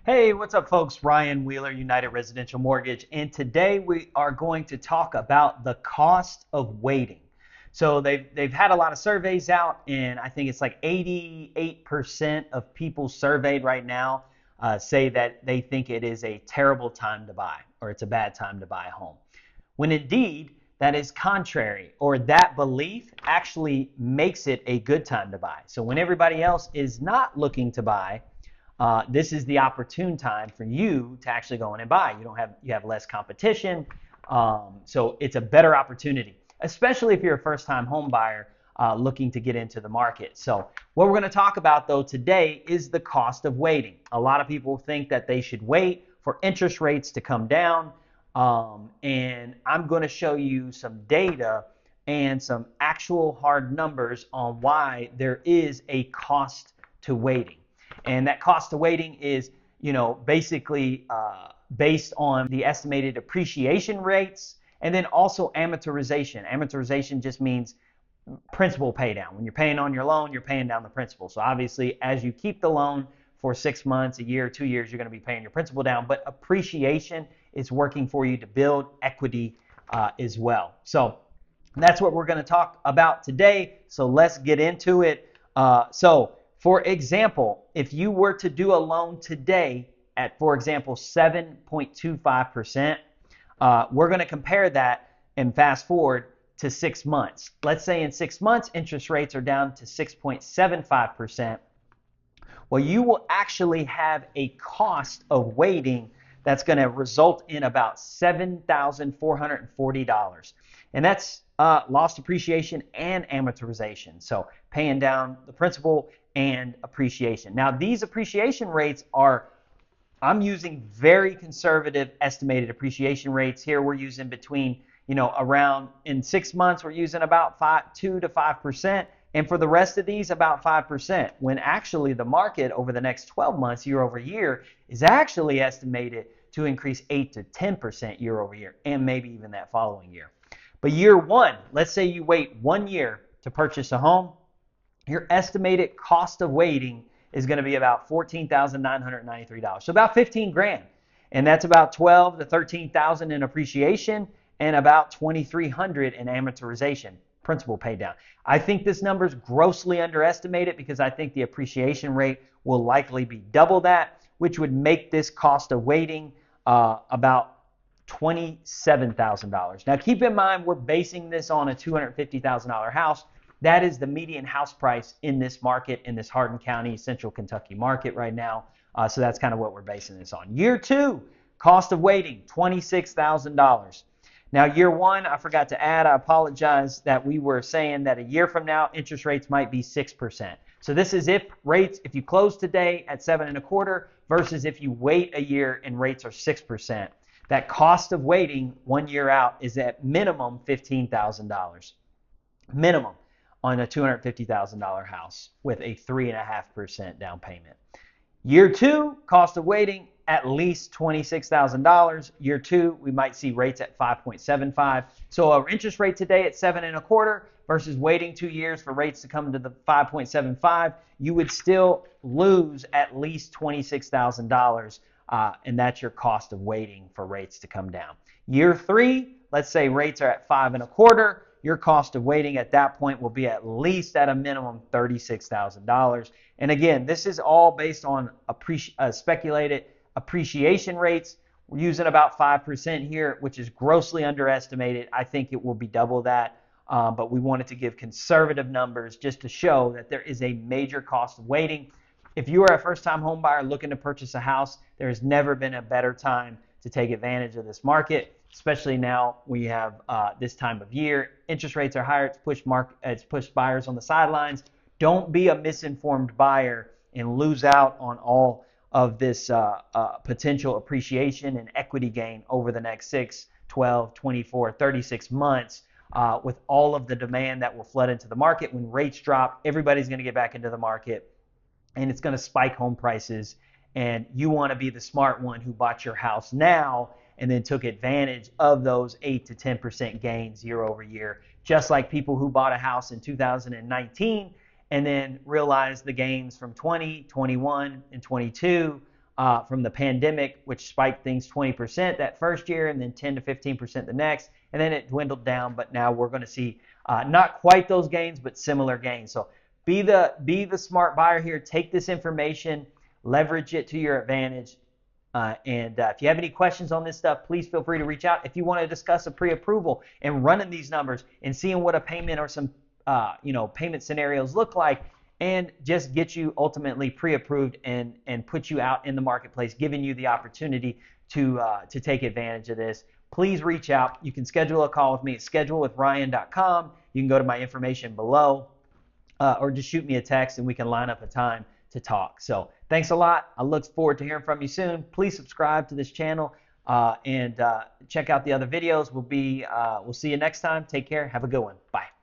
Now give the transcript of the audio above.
Hey, what's up, folks? Ryan Wheeler, United Residential Mortgage, and today we are going to talk about the cost of waiting. So they've had a lot of surveys out, and I think it's like 88% of people surveyed right now say that they think it is a terrible time to buy, or it's a bad time to buy a home. When indeed that is contrary, or that belief actually makes it a good time to buy. So when everybody else is not looking to buy, this is the opportune time for you to actually go in and buy. You have less competition, so it's a better opportunity, especially if you're a first-time home buyer looking to get into the market. So what we're going to talk about though today is the cost of waiting. A lot of people think that they should wait for interest rates to come down, and I'm going to show you some data and some actual hard numbers on why there is a cost to waiting. And that cost of waiting is, basically based on the estimated appreciation rates and then also amortization. Amortization just means principal pay down. When you're paying on your loan, you're paying down the principal. So obviously, as you keep the loan for 6 months, a year, 2 years, you're going to be paying your principal down. But appreciation is working for you to build equity as well. So that's what we're going to talk about today. So let's get into it. For example, if you were to do a loan today at, for example, 7.25%, we're going to compare that and fast forward to 6 months. Let's say in 6 months, interest rates are down to 6.75%. Well, you will actually have a cost of waiting that's going to result in about $7,440. And that's lost appreciation and amortization. So paying down the principal and appreciation. Now, these appreciation rates are, I'm using very conservative estimated appreciation rates here. We're using between, around in 6 months, we're using about 2 to 5%. And for the rest of these, about 5%, when actually the market over the next 12 months, year over year, is actually estimated to increase 8 to 10% year over year, and maybe even that following year. But year one, let's say you wait 1 year to purchase a home, your estimated cost of waiting is going to be about $14,993. So about 15 grand. And that's about 12 to 13,000 in appreciation and about 2,300 in amortization, principal paid down. I think this number is grossly underestimated because I think the appreciation rate will likely be double that, which would make this cost of waiting about $27,000. Now keep in mind, we're basing this on a $250,000 house. That is the median house price in this market, in this Hardin County, Central Kentucky market right now. So that's kind of what we're basing this on. Year two, cost of waiting, $26,000. Now, year one, I forgot to add, I apologize, that we were saying that a year from now, interest rates might be 6%. So this is if you close today at 7.25% versus if you wait a year and rates are 6%. That cost of waiting 1 year out is at minimum $15,000. Minimum on a $250,000 house with a 3.5% down payment. Year two, cost of waiting, at least $26,000. Year two, we might see rates at 5.75. So our interest rate today at 7.25% versus waiting 2 years for rates to come to the 5.75, you would still lose at least $26,000, and that's your cost of waiting for rates to come down. Year three, let's say rates are at 5.25%. Your cost of waiting at that point will be at least at a minimum $36,000. And again, this is all based on speculated appreciation rates. We're using about 5% here, which is grossly underestimated. I think it will be double that, but we wanted to give conservative numbers just to show that there is a major cost of waiting. If you are a first-time home buyer looking to purchase a house, there has never been a better time to take advantage of this market, especially now we have this time of year. Interest rates are higher. It's pushed buyers on the sidelines. Don't be a misinformed buyer and lose out on all of this potential appreciation and equity gain over the next 6, 12, 24, 36 months with all of the demand that will flood into the market. When rates drop, everybody's going to get back into the market, and it's going to spike home prices. And you want to be the smart one who bought your house now and then took advantage of those 8 to 10% gains year over year, just like people who bought a house in 2019 and then realized the gains from 20, 21, and 22 from the pandemic, which spiked things 20% that first year and then 10 to 15% the next. And then it dwindled down, but now we're going to see not quite those gains, but similar gains. So be the smart buyer here. Take this information, leverage it to your advantage. And if you have any questions on this stuff, please feel free to reach out. If you want to discuss a pre-approval and running these numbers and seeing what a payment or some payment scenarios look like, and just get you ultimately pre-approved and put you out in the marketplace, giving you the opportunity to take advantage of this, please reach out. You can schedule a call with me at schedulewithryan.com. You can go to my information below, or just shoot me a text and we can line up a time to talk. So thanks a lot. I look forward to hearing from you soon. Please subscribe to this channel and check out the other videos. We'll see you next time. Take care. Have a good one. Bye.